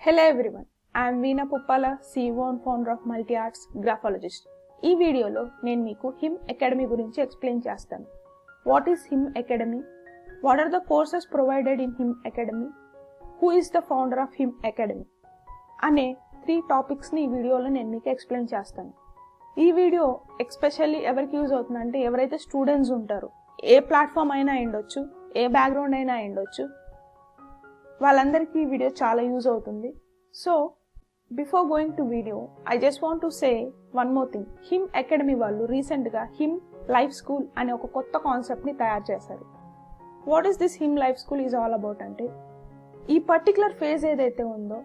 Hello everyone, I am Veena Puppala, CEO and founder of Multi Arts Graphologist. ఈ వీడియోలో నేను మీకు Him academy గురించి ఎక్స్ప్లెయిన్ చేస్తాను. What is Him academy? What are the courses provided in Him academy? Who is the founder of him academy? అనే 3 టాపిక్స్ని ఈ వీడియోలో నేను మీకు ఎక్స్ప్లెయిన్ చేస్తాను. ఈ వీడియో ఎస్పెషల్లీ ఎవరికి యూజ్ అవుతుందంటే ఎవరైతే స్టూడెంట్స్ ఉంటారో, ఏ ప్లాట్ఫామ్ అయినా ఉండొచ్చు, ఏ బ్యాక్గ్రౌండ్ అయినా ఉండొచ్చు, వాళ్ళందరికీ ఈ వీడియో చాలా యూజ్ అవుతుంది. So before going to video I just want to say one more thing. Him academy వాళ్ళు రీసెంట్గా హిమ్ లైఫ్ స్కూల్ అనే ఒక కొత్త కాన్సెప్ట్ని తయారు చేశారు. What is this him life school is all about అంటే, ఈ పర్టికులర్ ఫేజ్ ఏదైతే ఉందో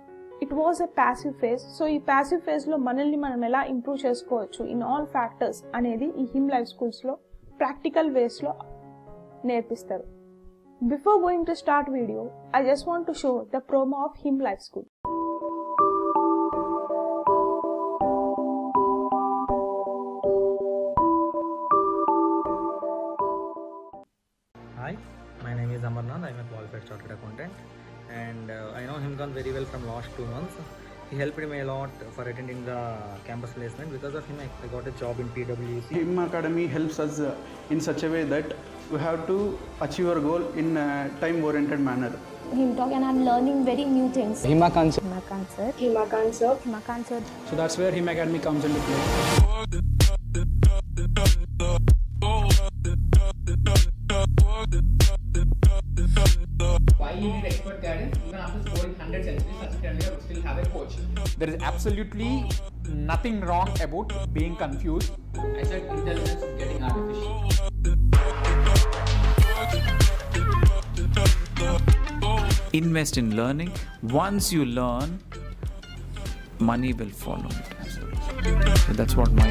it was a passive phase. So ఈ ప్యాసివ్ ఫేజ్లో మనల్ని మనం ఎలా ఇంప్రూవ్ చేసుకోవచ్చు ఇన్ ఆల్ ఫ్యాక్టర్స్ అనేది ఈ హిమ్ లైఫ్ స్కూల్స్లో ప్రాక్టికల్ వేస్లో నేర్పిస్తారు. Before going to start video, I just want to show the promo of Him Life School. Hi, my name is Amarnath. I am a qualified chartered accountant and I know Himkan very well from last 2 months. He helped me a lot for attending the campus placement. Because of him, I got a job in PwC. Him Academy helps us in such a way that we have to achieve our goal in a time-oriented manner. Him talk and I'm learning very new things. Hima concept. Hima concept. Hima concept. Hima concept. So that's where Him Academy comes into play. Why you need expert guidance? Even after scoring 100 centuries, as a trainer, you still have a coach. There is absolutely nothing wrong about being confused. I said intelligence is getting artificial. Invest in learning. Once you learn, money will follow it. So that's what my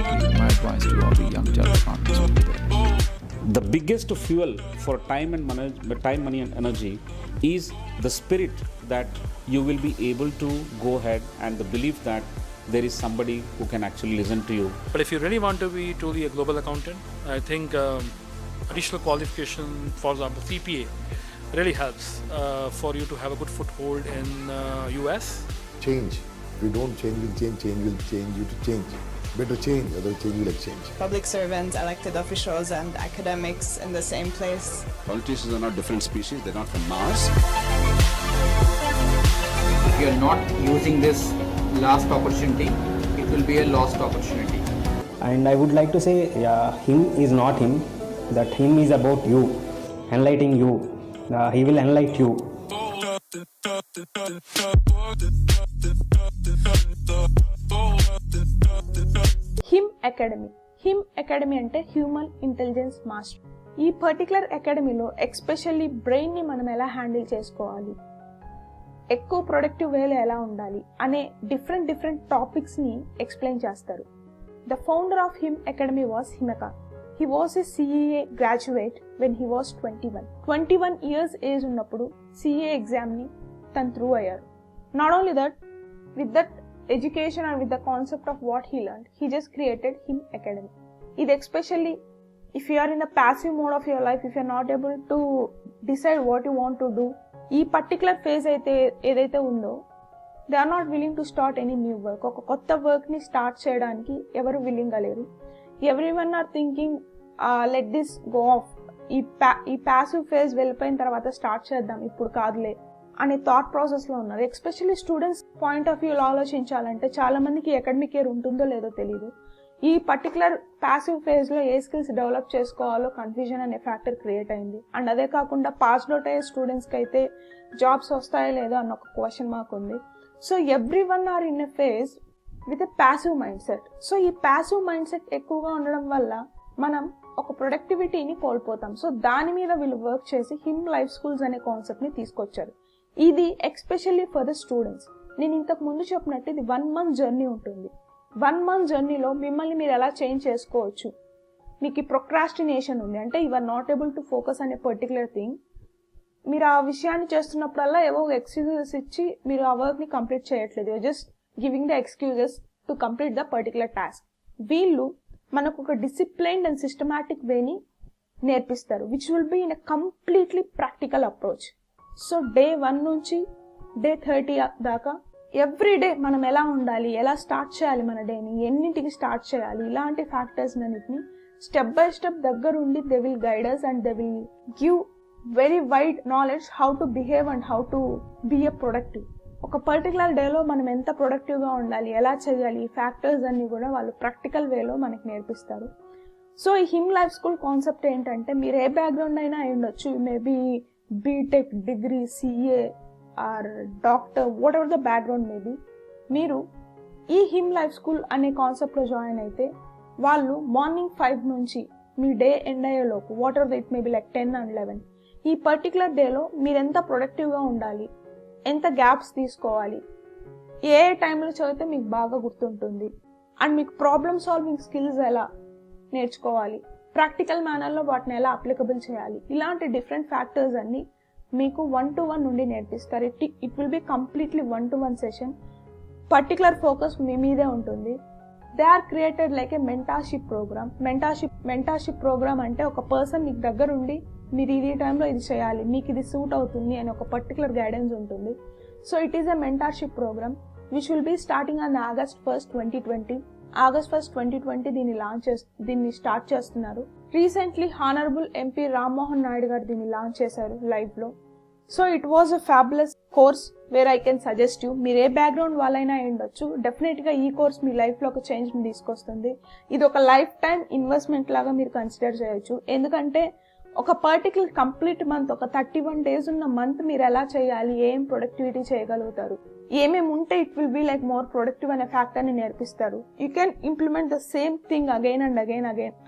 advice to all the young chartered accountants will be there. The biggest fuel for time, money and energy is the spirit that you will be able to go ahead, and the belief that there is somebody who can actually listen to you. But if you really want to be truly a global accountant, I think additional qualification, for example CPA, really helps for you to have a good foothold in US. Change. We don't change will change, change will change you to change. Better change, other change will exchange. Public servants, elected officials and academics in the same place. Politicians are not different species, they're not from Mars. If you are not using this last opportunity, it will be a lost opportunity. And I would like to say, Him is not Him. That Him is about you, enlightening you. He will enlighten you. Him academy. Him academy అంటే human intelligence master. ఈ particular అకాడమీలో especially బ్రెయిన్ని మనం ఎలా handle చేసుకోవాలి, ఎక్కువ productive వేలో ఎలా ఉండాలి అనే డిఫరెంట్ టాపిక్స్ని ఎక్స్ప్లెయిన్ చేస్తారు. The founder of him academy was Himaka. He was a CA graduate when he was 21. 21 years age ఉన్నప్పుడు CA ఎగ్జామ్ని తను త్రూ అయ్యారు. Not only that, with that education and with the concept of what he learned, he just created Him Academy. ఇది especially if you are in the passive mode of your life, if you are not able to decide what you want to do, ఈ particular phase అయితే ఏదైతే ఉందో they are not willing to start any new work. ఒక కొత్త వర్క్ని start చేయడానికి ఎవరు విల్లింగ్గా లేరు. Everyone are thinking let this go off, ఈ ప్యాసివ్ ఫేజ్ వెళ్ళిపోయిన తర్వాత స్టార్ట్ చేద్దాం, ఇప్పుడు కాదులే అనే థాట్ ప్రాసెస్లో ఉన్నారు. ఎస్పెషల్లీ స్టూడెంట్స్ పాయింట్ ఆఫ్ వ్యూలో ఆలోచించాలంటే చాలా మందికి అకాడమిక్ ఇయర్ ఉంటుందో లేదో తెలియదు. ఈ పర్టికులర్ ప్యాసివ్ ఫేజ్లో ఏ స్కిల్స్ డెవలప్ చేసుకోవాలో కన్ఫ్యూజన్ అనే ఫ్యాక్టర్ క్రియేట్ అయింది. అండ్ అదే కాకుండా పాస్డ్ అవుట్ అయ్యే స్టూడెంట్స్కి అయితే జాబ్స్ వస్తాయో లేదో అన్న ఒక క్వశ్చన్ మార్క్ ఉంది. So everyone are in a phase with a passive mind set. So ఈ ప్యాసివ్ మైండ్ సెట్ ఎక్కువగా ఉండడం వల్ల మనం ఒక ప్రొడక్టివిటీని కోల్పోతాం. సో దాని మీద వీళ్ళు వర్క్ చేసి హిమ్ లైఫ్ స్కూల్స్ అనే కాన్సెప్ట్ని తీసుకొచ్చారు. ఇది ఎస్పెషల్లీ ఫర్ ద స్టూడెంట్స్. నేను ఇంతకు ముందు చెప్పినట్టు ఇది 1 month జర్నీ ఉంటుంది. 1 month జర్నీలో మిమ్మల్ని మీరు ఎలా చేంజ్ చేసుకోవచ్చు. మీకు ఈ ప్రొక్రాస్టినేషన్ ఉంది అంటే you are not able to focus అనే పర్టికులర్ థింగ్. మీరు ఆ విషయాన్ని చేస్తున్నప్పుడల్లా ఏవో ఎక్స్క్యూజెస్ ఇచ్చి మీరు ఆ వర్క్ని కంప్లీట్ చేయట్లేదు. You just giving the excuses to complete the particular task. వీళ్ళు మనకు ఒక డిసిప్లైన్డ్ అండ్ సిస్టమాటిక్ వేని నేర్పిస్తారు, which will be in a completely practical approach. So day 1 నుంచి డే 30 దాకా ఎవ్రీడే మనం ఎలా ఉండాలి, ఎలా స్టార్ట్ చేయాలి మన డేని, ఎన్నింటికి స్టార్ట్ చేయాలి, ఇలాంటి ఫ్యాక్టర్స్ అన్నిటిని స్టెప్ బై స్టెప్ దగ్గరుండి they will guiders and they will give very wide knowledge how to behave and how to be a productive. ఒక పర్టికులర్ డేలో మనం ఎంత ప్రొడక్టివ్గా ఉండాలి, ఎలా చేయాలి, ఈ ఫ్యాక్టర్స్ అన్ని కూడా వాళ్ళు ప్రాక్టికల్ వేలో మనకి నేర్పిస్తారు. సో ఈ హిమ్ లైఫ్ స్కూల్ కాన్సెప్ట్ ఏంటంటే, మీరు ఏ బ్యాక్గ్రౌండ్ అయినా అయి ఉండొచ్చు, maybe BTech, degree, CA or doctor, whatever the background maybe, మీరు ఈ హిమ్ లైఫ్ స్కూల్ అనే కాన్సెప్ట్లో జాయిన్ అయితే వాళ్ళు మార్నింగ్ 5 నుంచి మీ డే ఎండ్ అయ్యేలోపు, whatever it maybe like 10 and 11, ఈ పర్టికులర్ డేలో మీరు ఎంత ప్రొడక్టివ్గా ఉండాలి, ఎంత గ్యాప్స్ తీసుకోవాలి, ఏ టైంలో చదివితే మీకు బాగా గుర్తుంటుంది, అండ్ మీకు ప్రాబ్లమ్ సాల్వింగ్ స్కిల్స్ ఎలా నేర్చుకోవాలి, ప్రాక్టికల్ మేనర్లో వాటిని ఎలా అప్లికబుల్ చేయాలి, ఇలాంటి డిఫరెంట్ ఫ్యాక్టర్స్ అన్ని మీకు 1-to-1 నుండి నేర్పిస్తారు. It will be completely 1-to-1 session. Particular focus మీ మీదే ఉంటుంది. They are created like a mentorship programme. Mentorship programme అంటే ఒక పర్సన్ మీకు దగ్గర ఉండి మీరు ఇది టైంలో ఇది చేయాలి, మీకు ఇది సూట్ అవుతుంది అని ఒక పర్టికులర్ గైడెన్స్ ఉంటుంది. So it is a mentorship program which will be starting on August 1st, 2020. August 1st, 2020 దీన్ని స్టార్ట్ చేస్తున్నారు. Recently honourable MP Rammohan Naidu garu దీన్ని లాంచ్ చేశారు లైవ్ లో. So it was a fabulous course where I can suggest you. మీరు ఏ background వాళ్ళైనా ఉండొచ్చు, definite గా ఈ కోర్స్ మీ లైఫ్ లో ఒక చేంజ్ ని తీసుకొస్తుంది. ఇది ఒక లైఫ్ టైం ఇన్వెస్ట్మెంట్ లాగా మీరు కన్సిడర్ చేయొచ్చు. ఎందుకంటే ఒక పర్టికులర్ కంప్లీట్ మంత్, ఒక 31 days ఉన్న మంత్ మీరు ఎలా చేయాలి, ఏం ప్రొడక్టివిటీ చేయగలుగుతారు, ఏమేమి ఉంటే it will be like more productive అనే ఫ్యాక్టర్ ని నేర్పిస్తారు. You can implement the same thing again and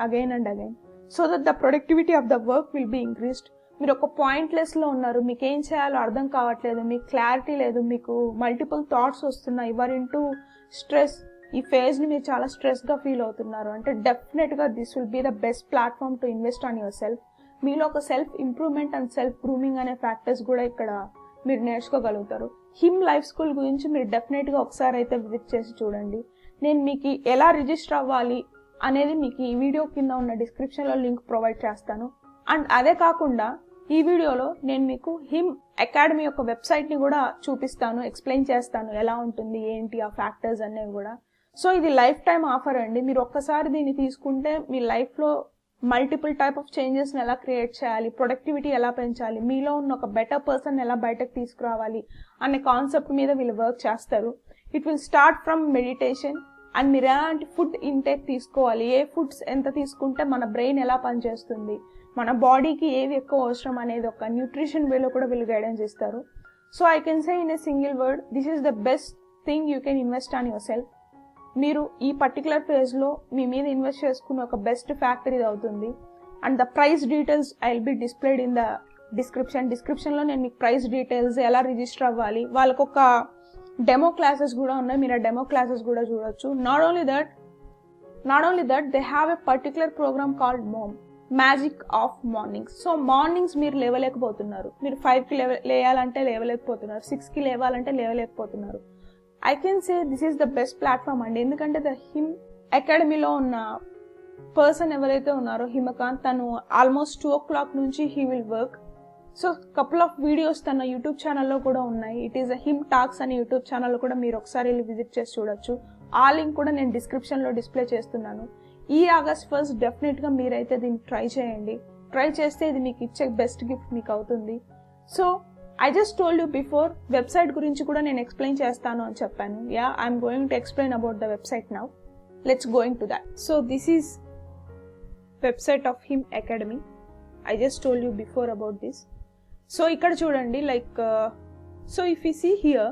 again so that the productivity of the work will be increased. మీరు ఒక పాయింట్లెస్ లో ఉన్నారు, మీకు ఏం చేయాలో అర్థం కావట్లేదు, మీకు క్లారిటీ లేదు, మీకు మల్టిపుల్ థాట్స్ వస్తున్నాయి, యువర్ ఇంటూ స్ట్రెస్, ఈ ఫేజ్ ని మీరు చాలా స్ట్రెస్ గా ఫీల్ అవుతున్నారు అంటే డెఫినెట్ గా this will be the best platform to invest on yourself. మీలో ఒక self improvement and self grooming అనే ఫ్యాక్టర్స్ కూడా ఇక్కడ మీరు నేర్చుకోగలుగుతారు. హిమ్ లైఫ్ స్కూల్ గురించి మీరు డెఫినెట్ గా ఒకసారి అయితే విజిట్ చేసి చూడండి. నేను మీకు ఎలా రిజిస్టర్ అవ్వాలి అనేది మీకు ఈ వీడియో కింద ఉన్న డిస్క్రిప్షన్ లో లింక్ ప్రొవైడ్ చేస్తాను. అండ్ అదే కాకుండా ఈ వీడియోలో నేను మీకు హిమ్ అకాడమీ యొక్క వెబ్సైట్ ని కూడా చూపిస్తాను, ఎక్స్ప్లెయిన్ చేస్తాను ఎలా ఉంటుంది, ఏంటి ఆ ఫ్యాక్టర్స్ అనేవి కూడా. సో ఇది లైఫ్ టైం ఆఫర్ అండి. మీరు ఒక్కసారి దీన్ని తీసుకుంటే మీ లైఫ్ లో మల్టిపుల్ టైప్ ఆఫ్ చేంజెస్ ని ఎలా క్రియేట్ చేయాలి, ప్రొడక్టివిటీ ఎలా పెంచాలి, మీలో ఉన్న ఒక బెటర్ పర్సన్ ఎలా బయటకు తీసుకురావాలి అనే కాన్సెప్ట్ మీద వీళ్ళు వర్క్ చేస్తారు. It will start from meditation and మీరు ఎలాంటి ఫుడ్ ఇంటేక్ తీసుకోవాలి, ఏ ఫుడ్స్ ఎంత తీసుకుంటే మన బ్రెయిన్ ఎలా పనిచేస్తుంది, మన బాడీకి ఏవి ఎక్కువ అవసరం అనేది ఒక న్యూట్రిషన్ వేలో కూడా వీళ్ళు గైడెన్స్ ఇస్తారు. So I can say in a single word, this is the best thing you can invest on your self. మీరు ఈ పర్టికులర్ ఫేజ్ లో మీ మీద ఇన్వెస్ట్ చేసుకునే ఒక బెస్ట్ ఫ్యాక్టర్ ఇది అవుతుంది. And the price details I will be displayed in the description లో నేను మీకు ప్రైస్ డీటెయిల్స్, ఎలా రిజిస్టర్ అవ్వాలి, వాళ్ళకు ఒక డెమో క్లాసెస్ కూడా ఉన్నాయి, మీరు ఆ డెమో క్లాసెస్ కూడా చూడొచ్చు. Not only that they have a particular program called magic of mornings. So mornings మీరు లేవలేకపోతున్నారు, మీరు 5కి లేయాలంటే లేవలేకపోతున్నారు, 6కి లేవాలంటే లేవలేకపోతున్నారు. I can say this is the best platform అండి. ఎందుకంటే ద హిమ్ అకాడమీలో ఉన్న పర్సన్ ఎవరైతే ఉన్నారో హిమకాంత్, తను ఆల్మోస్ట్ 2 o'clock నుంచి he will work. So couple of videos తన యూట్యూబ్ ఛానల్లో కూడా ఉన్నాయి. It is a him talks అనే యూట్యూబ్ ఛానల్లో కూడా మీరు ఒకసారి వెళ్ళి విజిట్ చేసి చూడొచ్చు. ఆ లింక్ కూడా నేను డిస్క్రిప్షన్లో డిస్ప్లే చేస్తున్నాను. ఈ August 1st డెఫినెట్గా మీరైతే దీన్ని ట్రై చేయండి. ట్రై చేస్తే ఇది మీకు ఇచ్చే బెస్ట్ గిఫ్ట్ మీకు అవుతుంది. So I just told you before, website గురించి కూడా నేను ఎక్స్ప్లెయిన్ చేస్తాను అని చెప్పాను. I'm going to explain about the website now. Let's going to that. So this is website of Him Academy. I just told you before about this. So ఇక్కడ చూడండి, so if you see here,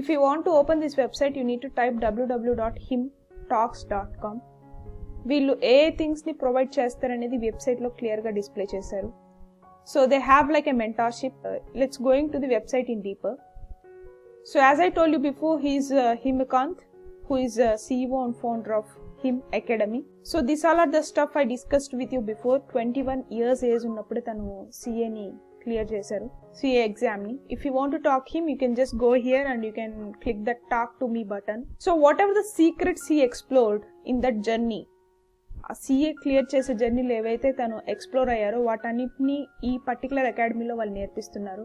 if you want to open this website, you need to type www.himtalks.com. వీళ్ళు ఏ things ని provide చేస్తారనేది website లో clear గా display చేశారు. So they have like a mentorship. Let's going to the website in deeper. So as I told you before, he is Himakaant, who is CEO and founder of Him Academy. So these all are the stuff I discussed with you before. 21 years age ఉన్నప్పుడు తను CA ని clear చేశారు, CA exam ని. If you want to talk him, you can just go here and you can click the talk to me button. So whatever the secrets he explored in that journey, ఆ CA clear చేసే జర్నీలు ఏవైతే తను explore అయ్యారో వాటన్నిటిని ఈ particular అకాడమీలో వాళ్ళు నేర్పిస్తున్నారు.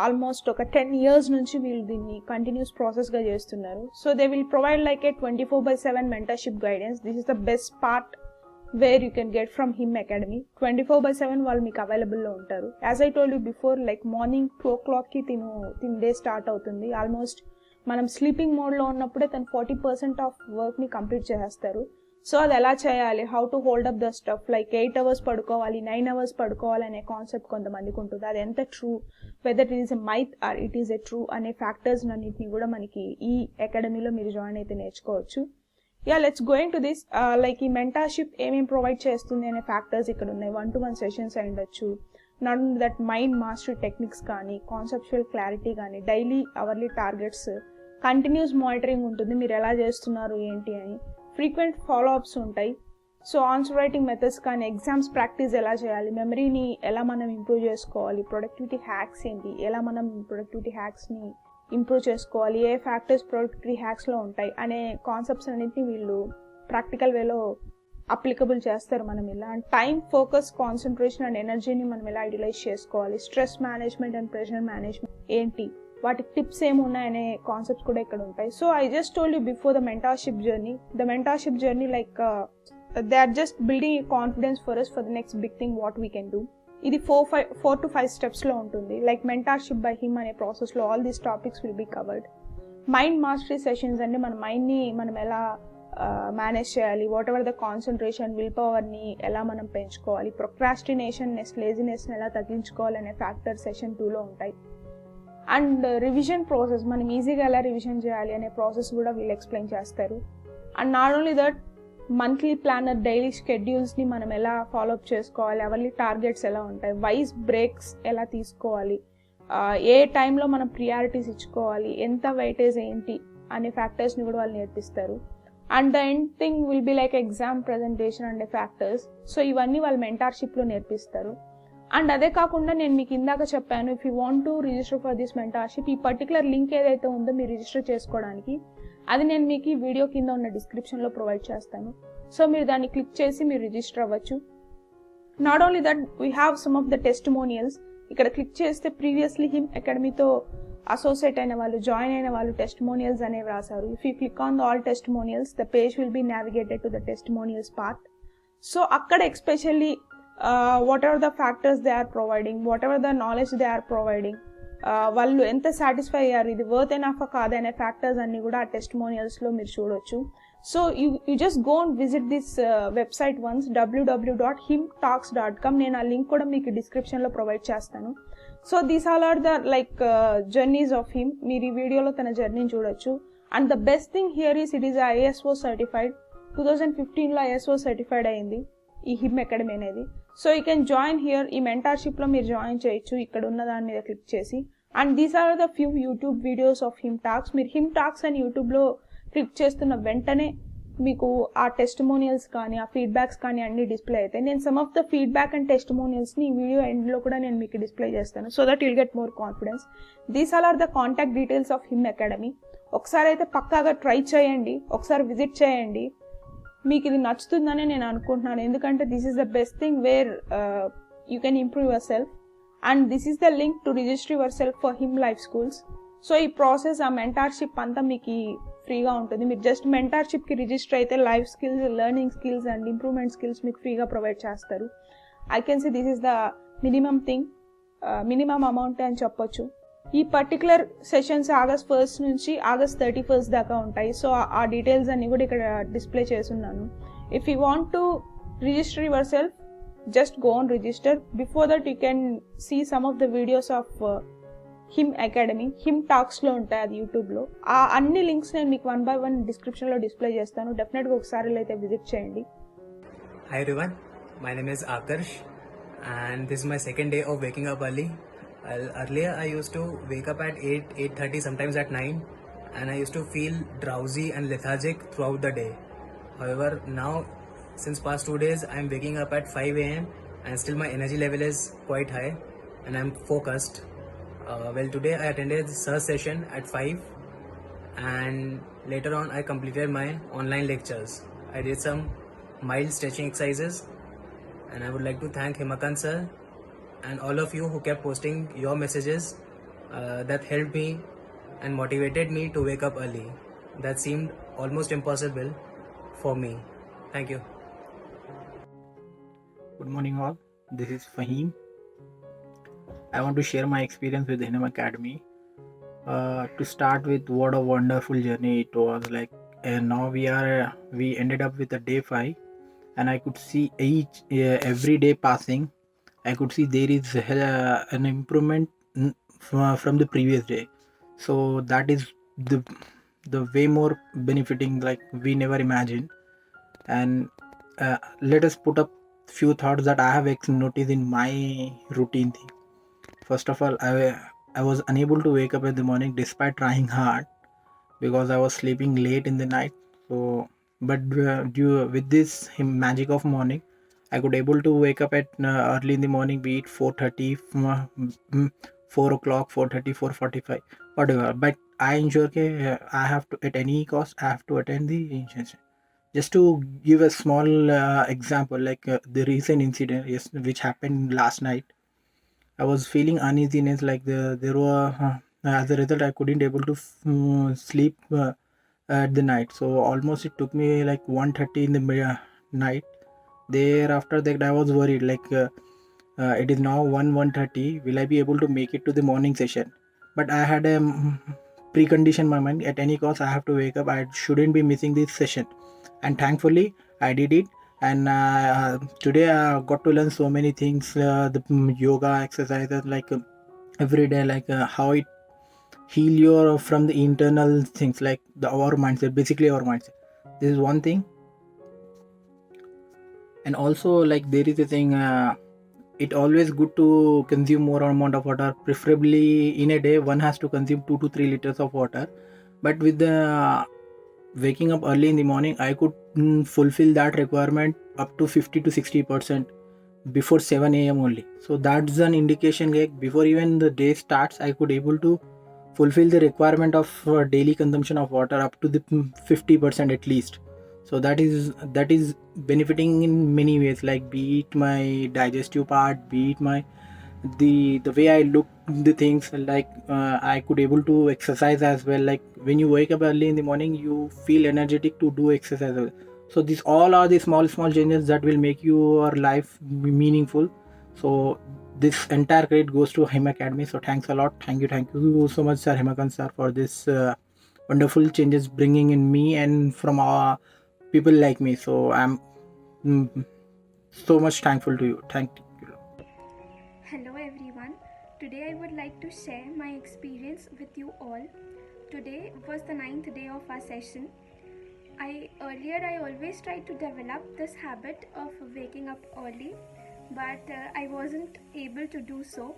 ఆల్మోస్ట్ ఒక 10 years నుంచి వీళ్ళు దీన్ని కంటిన్యూస్ ప్రాసెస్గా చేస్తున్నారు. So they will provide like A 24/7 mentorship guidance. This is the best part where you can get from him academy. 24/7 వాళ్ళు మీకు అవైలబుల్లో ఉంటారు. As I told you before, like morning 2 o'clockకి తిన డే స్టార్ట్ అవుతుంది. ఆల్మోస్ట్ మనం sleeping మోడ్లో ఉన్నప్పుడే తను 40% ఆఫ్ వర్క్ని కంప్లీట్ చేసేస్తారు. సో అది ఎలా చేయాలి, how to hold up the stuff, like 8 hours పడుకోవాలి, 9 hours పడుకోవాలి అనే కాన్సెప్ట్ కొంతమందికి ఉంటుంది. అది ఎంత true, whether it is a myth or it is a true అనే ఫ్యాక్టర్స్ అన్నింటినీ కూడా మనకి ఈ అకాడమీలో మీరు జాయిన్ అయితే నేర్చుకోవచ్చు. Let's going to this. Like ఈ మెంటర్షిప్ ఏమేమి ప్రొవైడ్ చేస్తుంది అనే ఫ్యాక్టర్స్ ఇక్కడ ఉన్నాయి. 1-to-1 సెషన్స్ అయి ఉండొచ్చు. Not only that mind mastery techniques కానీ, కాన్సెప్చువల్ క్లారిటీ కానీ, daily hourly targets, continuous monitoring ఉంటుంది మీరు ఎలా చేస్తున్నారు ఏంటి అని. ఫ్రీక్వెంట్ ఫాలోఅప్స్ ఉంటాయి. సో ఆన్సర్ రైటింగ్ మెథడ్స్ కానీ, ఎగ్జామ్స్ ప్రాక్టీస్ ఎలా చేయాలి, మెమరీని ఎలా మనం ఇంప్రూవ్ చేసుకోవాలి, ప్రొడక్టివిటీ హ్యాక్స్ ఏంటి, ఎలా మనం ప్రొడక్టివిటీ హ్యాక్స్ని ఇంప్రూవ్ చేసుకోవాలి, ఏ ఫ్యాక్టర్స్ ప్రొడక్టివిటీ హ్యాక్స్లో ఉంటాయి అనే కాన్సెప్ట్స్ అన్నింటినీ వీళ్ళు ప్రాక్టికల్ వేలో అప్లికబుల్ చేస్తారు మనం ఇలా. And time, focus, concentration and ఎనర్జీని మనం ఎలా యూటిలైజ్ చేసుకోవాలి, stress management and pressure management ఏంటి, వాటికి టిప్స్ ఏమున్నాయనే కాన్సెప్ట్స్ కూడా ఇక్కడ ఉంటాయి. So I just told you before the mentorship journey like they are just building confidence for us for the next big thing what we can do. ఇది 4 to 5 స్టెప్స్లో ఉంటుంది. Like mentorship by him అనే ప్రాసెస్లో all these topics will be covered. Mind mastery sessions అంటే మన మైండ్ని మనం ఎలా manage చేయాలి, whatever the concentration, will పవర్ని ఎలా మనం పెంచుకోవాలి, ప్రొక్రాస్టినేషన్నెస్, లేజినెస్ని ఎలా తగ్గించుకోవాలి అనే ఫ్యాక్టర్ సెషన్ 2లో ఉంటాయి. అండ్ రివిజన్ ప్రాసెస్, మనం ఈజీగా ఎలా రివిజన్ చేయాలి అనే ప్రాసెస్ కూడా వీళ్ళు ఎక్స్ప్లెయిన్ చేస్తారు. And not only that, monthly planner, daily షెడ్యూల్స్ని మనం ఎలా ఫాలోఅప్ చేసుకోవాలి, అవర్లీ టార్గెట్స్ ఎలా ఉంటాయి, వైస్ బ్రేక్స్ ఎలా తీసుకోవాలి, ఏ టైంలో మనం ప్రియారిటీస్ ఇచ్చుకోవాలి, ఎంత వెయిటేజ్ ఏంటి అనే ఫ్యాక్టర్స్ని కూడా వాళ్ళు నేర్పిస్తారు. And the end thing will be like exam presentation and factors. So ఇవన్నీ వాళ్ళు మెంటర్షిప్లో నేర్పిస్తారు. అండ్ అదే కాకుండా నేను మీకు ఇందాక చెప్పాను, if you want to register for this mentorship, ఈ పర్టికులర్ లింక్ ఏదైతే ఉందో మీరు రిజిస్టర్ చేసుకోవడానికి, అది నేను మీకు ఈ వీడియో కింద ఉన్న డిస్క్రిప్షన్లో ప్రొవైడ్ చేస్తాను. సో మీరు దాన్ని క్లిక్ చేసి మీరు రిజిస్టర్ అవ్వచ్చు. Not only that, we have some of the testimonials. ఇక్కడ క్లిక్ చేస్తే ప్రీవియస్లీ హిమ్ అకాడమీతో అసోసియేట్ అయిన వాళ్ళు, జాయిన్ అయిన వాళ్ళు టెస్టిమోనియల్స్ అనేవి రాశారు. If you click on the all testimonials, the page will be navigated to the testimonials part. So అక్కడ especially whatever the factors they are providing, whatever the knowledge they are providing, వాళ్ళు ఎంత satisfy అయ్యారు, ఇది worth enough కాదా అనే factors అన్ని కూడా ఆ టెస్టిమోనియల్స్లో మీరు చూడొచ్చు. So you just go and visit this website once, www.himtalks.com. నేను ఆ లింక్ కూడా మీకు డిస్క్రిప్షన్లో ప్రొవైడ్ చేస్తాను. So these all are the like journeys of Him. మీరు ఈ వీడియోలో తన జర్నీని చూడొచ్చు. And the best thing here is it is ISO certified. 2015లో ISO సర్టిఫైడ్ అయింది ఈ హిమ్ అకాడమీ అనేది. So you can join here. ఈ మెంటర్షిప్లో మీరు జాయిన్ చేయొచ్చు ఇక్కడ ఉన్న దాని మీద క్లిక్ చేసి. And these are the few YouTube videos of him talks. మీరు హిమ్ టాక్స్ అని యూట్యూబ్లో క్లిక్ చేస్తున్న వెంటనే మీకు ఆ టెస్టిమోనియల్స్ కానీ, ఆ ఫీడ్బ్యాక్స్ కానీ అన్ని డిస్ప్లే అవుతాయి. నేను some of the feedback and టెస్టిమోనియల్స్ని ఈ వీడియో ఎండ్లో కూడా నేను మీకు డిస్ప్లే చేస్తాను, so that you'll get more confidence. These all are the contact details of him academy. ఒకసారి అయితే పక్కాగా ట్రై చేయండి, ఒకసారి విజిట్ చేయండి. మీకు ఇది నచ్చుతుందని నేను అనుకుంటున్నాను, ఎందుకంటే this is the best thing where you can improve yourself. And this is the link to register yourself for him life schools. So ఈ ప్రాసెస్, ఆ మెంటర్షిప్ అంతా మీకు ఫ్రీగా ఉంటుంది. మీరు జస్ట్ మెంటర్షిప్కి రిజిస్టర్ అయితే life skills, learning skills and improvement skills మీకు ఫ్రీగా ప్రొవైడ్ చేస్తారు. I can see this is the minimum thing, minimum amount అని చెప్పొచ్చు. ఈ పర్టికులర్ సెషన్స్ August 1st నుంచి August 31st దాకా ఉంటాయి. సో ఆ డీటెయిల్స్ అన్ని కూడా ఇక్కడ డిస్ప్లే చేస్తున్నాను. If you want to register yourself, just go on register. Before that you can see some of the videos of him academy. Him టాక్స్లో ఉంటాయి అది యూట్యూబ్లో. ఆ అన్ని లింక్స్ నేను మీకు 1 by 1 డిస్క్రిప్షన్లో డిస్ప్లే చేస్తాను. డెఫినెట్గా ఒకసారి అయితే విజిట్ చేయండి. Hi everyone, my name is Adarsh and this is my second day of waking up early. Earlier I used to wake up at 8:30, sometimes at 9, and I used to feel drowsy and lethargic throughout the day. However, now since past 2 days I am waking up at 5 a.m. and still my energy level is quite high and I am focused. Well, today I attended the Sir session at 5 and later on I completed my online lectures. I did some mild stretching exercises and I would like to thank Himakant sir and all of you who kept posting your messages that helped me and motivated me to wake up early. That seemed almost impossible for me. Thank you. Good morning, all. This is Fahim. I want to share my experience with Hinam Academy. To start with, what a wonderful journey it was. Like, and now we ended up with a day 5, and I could see every day passing. I could see there is an improvement from the previous day. So that is the way more benefiting, like we never imagined. And let us put up few thoughts that I have noticed in my routine thing. First of all, I was unable to wake up in the morning despite trying hard because I was sleeping late in the night. So, but with this magic of morning, I could able to wake up at early in the morning, be it 4:30, 4 o'clock, 4:30, 4:45, whatever. But I ensure I have to, at any cost, I have to attend the session. Just to give a small example, like the recent incident, yes, which happened last night. I was feeling uneasiness, like there were as a result I couldn't able to sleep at the night. So almost it took me like 1:30 in the night. Thereafter that I was worried, like it is now 1:30. Will I be able to make it to the morning session? But I had a precondition in my mind. At any cost, I have to wake up. I shouldn't be missing this session. And thankfully, I did it. And today I got to learn so many things. The yoga exercises, like every day, like how it heal your from the internal things, like our mindset, basically our mindset. This is one thing. And also, like there is a thing. It always good to consume more amount of water. Preferably in a day, one has to consume 2 to 3 liters of water. But with the waking up early in the morning, I could fulfill that requirement up to 50 to 60% before 7 a.m. only. So that's an indication, like before even the day starts, I could able to fulfill the requirement of daily consumption of water up to the 50% at least. So that is benefiting in many ways, like be it my digestive part, be it my the way I look the things, like I could able to exercise as well. Like when you wake up early in the morning, you feel energetic to do exercise as well. So these all are the small changes that will make your life meaningful. So this entire credit goes to Him Academy. So thanks a lot. Thank you so much, Sir Himakant sir, for this wonderful changes bringing in me and from our people like me. So I'm so much thankful to you. Thank you. Hello everyone. Today I would like to share my experience with you all. Today was the 9th day of our session. I always tried to develop this habit of waking up early, but I wasn't able to do so.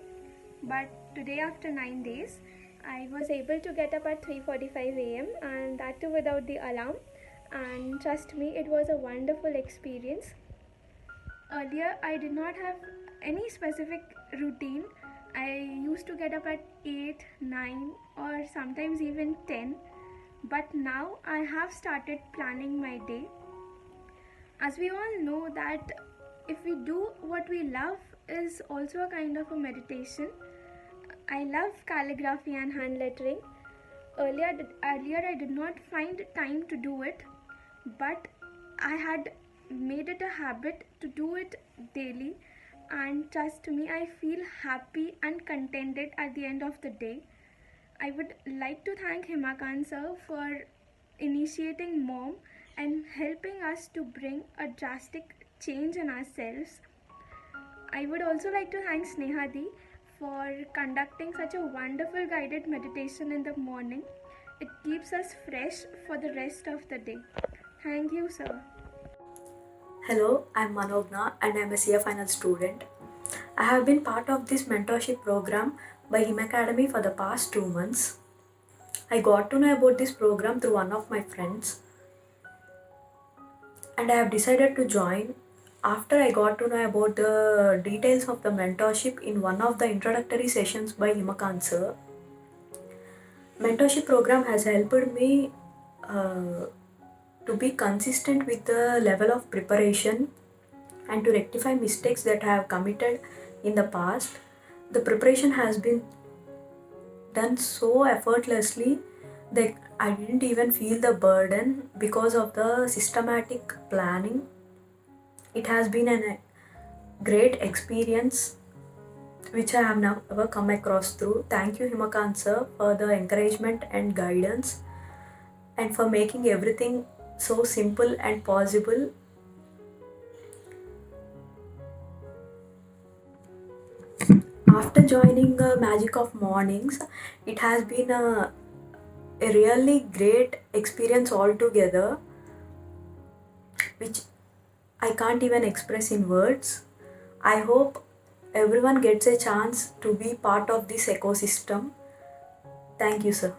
But today, after 9 days, I was able to get up at 3:45 a.m. and that too without the alarm. And trust me, it was a wonderful experience. Earlier, I did not have any specific routine. I used to get up at 8, 9 or sometimes even 10. But now I have started planning my day. As we all know that if we do what we love is also a kind of a meditation. I love calligraphy and hand lettering. Earlier I did not find time to do it, but I had made it a habit to do it daily, and trust me, I feel happy and contented at the end of the day. I would like to thank Himakant sir for initiating MOM and helping us to bring a drastic change in ourselves. I would also like to thank Snehadi for conducting such a wonderful guided meditation in the morning. It keeps us fresh for the rest of the day. Thank you, sir. Hello, I'm Manogna and I'm a CA Final student. I have been part of this mentorship program by Him Academy for the past 2 months. I got to know about this program through one of my friends and I have decided to join after I got to know about the details of the mentorship in one of the introductory sessions by Himakant sir. Mentorship program has helped me to be consistent with the level of preparation and to rectify mistakes that I have committed in the past. The preparation has been done so effortlessly that I didn't even feel the burden because of the systematic planning. It has been a great experience which I have never come across through. Thank you, Himakant sir, for the encouragement and guidance and for making everything so simple and possible. After joining Magic of Mornings, it has been a really great experience altogether, which I can't even express in words. I hope everyone gets a chance to be part of this ecosystem. Thank you, sir.